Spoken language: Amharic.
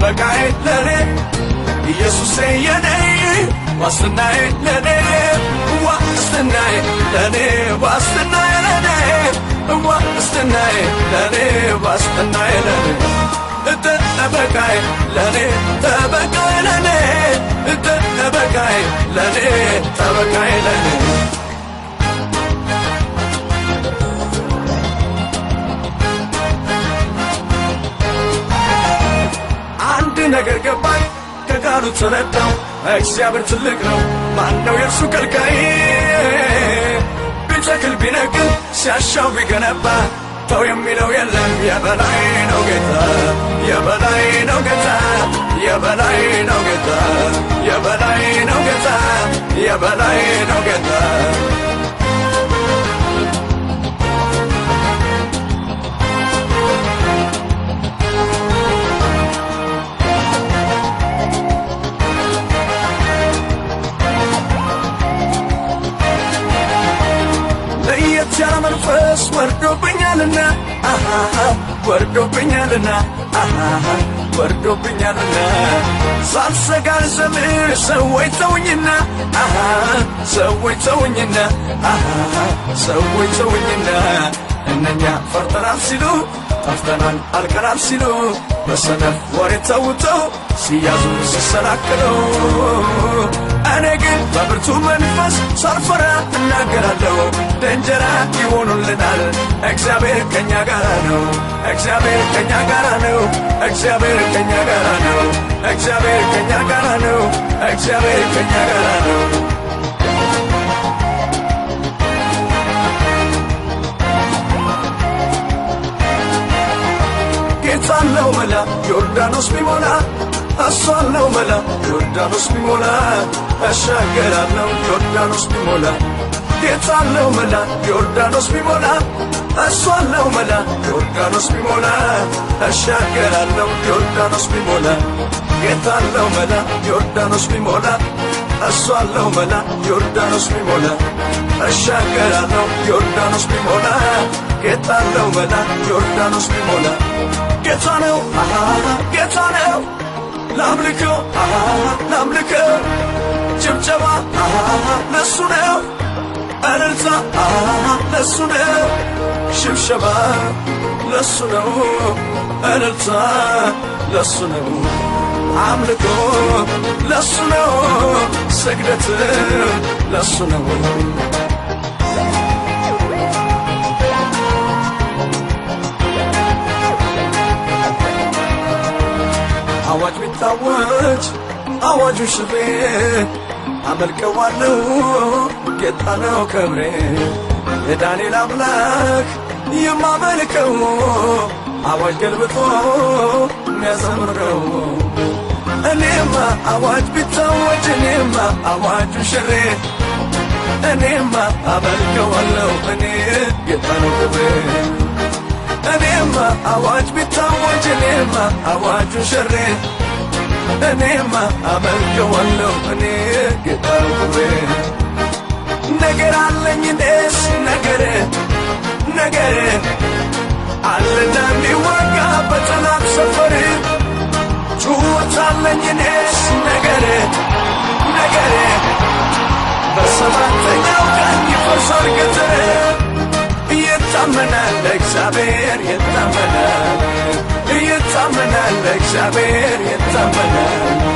ጠበቃዬ ለኔ ኢየሱሴ የኔ ዋስትናዬ ለኔ ዋስትናዬ ለኔ ዋስትናዬ ለኔ ዋስትናዬ ለኔ ዋስትናዬ ለኔ ጠበቃዬ ለኔ ጠበቃዬ ለኔ ጠበቃዬ ለኔ ጠበቃዬ ለኔ አንድ ነገር ገባኝ ከቃሉ ተረዳው እግዚአብሔር ትልቅ ነው ማነው የእርሱ ከልካይ ቢተክል ቢነቅል ሲያሻው ቢገነባ ተው የሚለው የለም የበላይ ነው ጌታ የበላይ ነው ጌታ የበላይ ነው ጌታ የበላይ ነው ጌታ የበላይ ነው ጌታ ያለ መንፈስ ወርዶብኛልና ወርዶብኛልና ወርዶብኛልና ሳልሰጋ ልዘምር ሰዎች ተውኝና ሰዎች ተውኝና ሰዎች ተውኝና እነኛ ፈርተናል ሲሉ ጠፍተናል አልቀናል ሲሉ በሰነፍ ወሬ ተውተው ሲያዙ ሲሰናክሉ እኔ ግን በብርቱ መንፈስ ሳልፈራ እናገራለሁ ደንጀራ ይሆኑልናል እግዚአብሔር ከኛ ጋር ነው እግዚአብሔር ከኛ ጋር ነው እግዚአብሔር ከኛ ጋር ነው እግዚአብሔር ከኛ ጋር ነው እግዚአብሔር ከኛ ጋር ነው ጌታ ነው መላ ዮርዳኖስ ቢሞላ እሷለው መላ ዮርዳኖስ ቢሞላ እሻገራለሁ ዮርዳኖስ ቢሞላ ጌታለው መላ ዮርዳኖስ ቢሞላ እሷለው መላ ዮርዳኖስ ቢሞላ እሻገራለሁ ዮርዳኖስ ቢሞላ ጌታለው መላ ዮርዳኖስ ቢሞላ እሷለው መላ ዮርዳኖስ ቢሞላ እሻገራለሁ ዮርዳኖስ ቢሞላ ጌታለው መላ ዮርዳኖስ ቢሞላ ጌታ ነው ጌታ ነው ላምልከው ላምልከው ጭብጨባ ለሱ ነው እልልታ ለሱ ነው ሽብሸባ ለሱ ነው እልልታ ለሱ ነው አምልኮ ለሱ ነው ስግደት ለሱ ነው አዋጅ ቢታወጅ አዋጁ ሽሬ አመልከዋለሁ ጌታ ነው ክብሬ የዳንኤል አምላክ የማመልከው አዋጅ ገልብጦ የሚያዘምረው እኔማ አዋጅ ቢታወጅ እኔማ አዋጁ ሽሬ እኔማ አመልከዋለሁ እኔ ጌታ ነው ክብሬ እኔማ አዋጅ ቢታወጅ እኔማ አዋጁ ሽሬ እኔማ አመልከዋለሁ እኔ ጌታ ነው ክብሬ ነገር አለኝ እኔስ ነገር ነገር አለና የሚወጋ በጠላት ሰፈር ጩኸት አለኝ እኔስ ነገር ነገር በሰባተኛው ቀን ይፈርሳል ቅጥር ይታመናል እግዚአብሔር ይታመናል ይታመናል እግዚአብሔር ይታመናል